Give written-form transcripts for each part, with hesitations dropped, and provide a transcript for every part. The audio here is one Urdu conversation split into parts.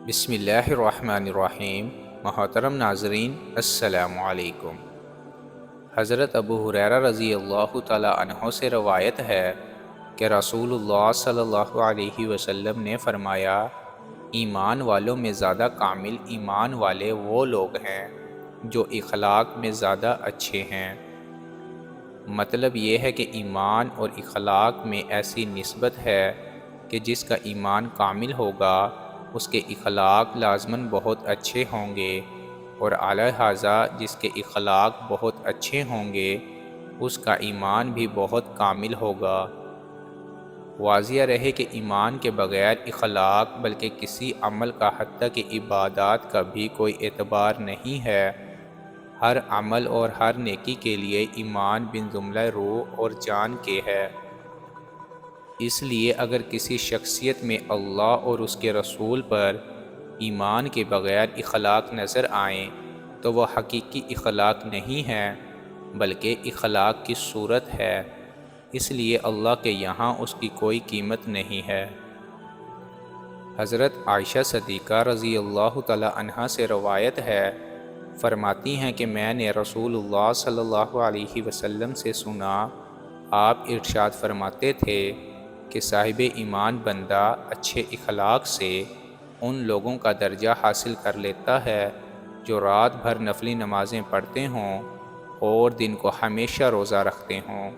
بسم اللہ الرحمن الرحیم۔ محترم ناظرین، السلام علیکم۔ حضرت ابو ہریرہ رضی اللہ تعالی عنہ سے روایت ہے کہ رسول اللہ صلی اللہ علیہ وسلم نے فرمایا، ایمان والوں میں زیادہ کامل ایمان والے وہ لوگ ہیں جو اخلاق میں زیادہ اچھے ہیں۔ مطلب یہ ہے کہ ایمان اور اخلاق میں ایسی نسبت ہے کہ جس کا ایمان کامل ہوگا اس کے اخلاق لازماً بہت اچھے ہوں گے، اور لہٰذا جس کے اخلاق بہت اچھے ہوں گے اس کا ایمان بھی بہت کامل ہوگا۔ واضح رہے کہ ایمان کے بغیر اخلاق بلکہ کسی عمل کا حتیٰ کہ عبادات کا بھی کوئی اعتبار نہیں ہے۔ ہر عمل اور ہر نیکی کے لیے ایمان بن جملہ روح اور جان کے ہے۔ اس لیے اگر کسی شخصیت میں اللہ اور اس کے رسول پر ایمان کے بغیر اخلاق نظر آئیں تو وہ حقیقی اخلاق نہیں ہے بلکہ اخلاق کی صورت ہے، اس لیے اللہ کے یہاں اس کی کوئی قیمت نہیں ہے۔ حضرت عائشہ صدیقہ رضی اللہ تعالی عنہا سے روایت ہے، فرماتی ہیں کہ میں نے رسول اللہ صلی اللہ علیہ وسلم سے سنا، آپ ارشاد فرماتے تھے کہ صاحب ایمان بندہ اچھے اخلاق سے ان لوگوں کا درجہ حاصل کر لیتا ہے جو رات بھر نفلی نمازیں پڑھتے ہوں اور دن کو ہمیشہ روزہ رکھتے ہوں۔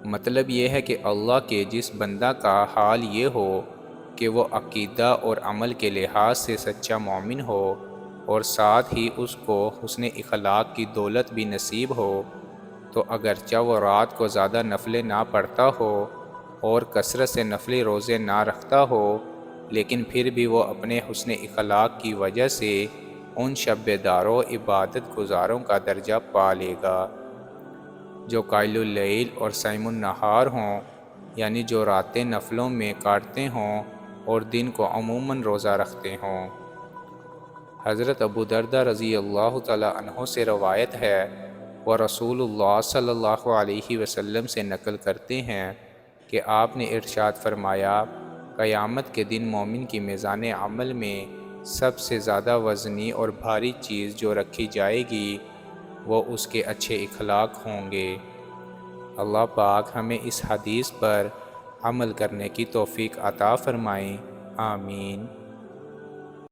مطلب یہ ہے کہ اللہ کے جس بندہ کا حال یہ ہو کہ وہ عقیدہ اور عمل کے لحاظ سے سچا مومن ہو اور ساتھ ہی اس کو حسن اخلاق کی دولت بھی نصیب ہو، تو اگرچہ وہ رات کو زیادہ نفلیں نہ پڑھتا ہو اور کثرت سے نفلی روزے نہ رکھتا ہو، لیکن پھر بھی وہ اپنے حسن اخلاق کی وجہ سے ان شب بیداروں عبادت گزاروں کا درجہ پا لے گا جو قائل اللیل اور صائم النہار ہوں، یعنی جو راتیں نفلوں میں کاٹتے ہوں اور دن کو عموماً روزہ رکھتے ہوں۔ حضرت ابو دردہ رضی اللہ تعالی عنہ سے روایت ہے، وہ رسول اللہ صلی اللہ علیہ وسلم سے نقل کرتے ہیں کہ آپ نے ارشاد فرمایا، قیامت کے دن مومن کی میزان عمل میں سب سے زیادہ وزنی اور بھاری چیز جو رکھی جائے گی وہ اس کے اچھے اخلاق ہوں گے۔ اللہ پاک ہمیں اس حدیث پر عمل کرنے کی توفیق عطا فرمائیں، آمین۔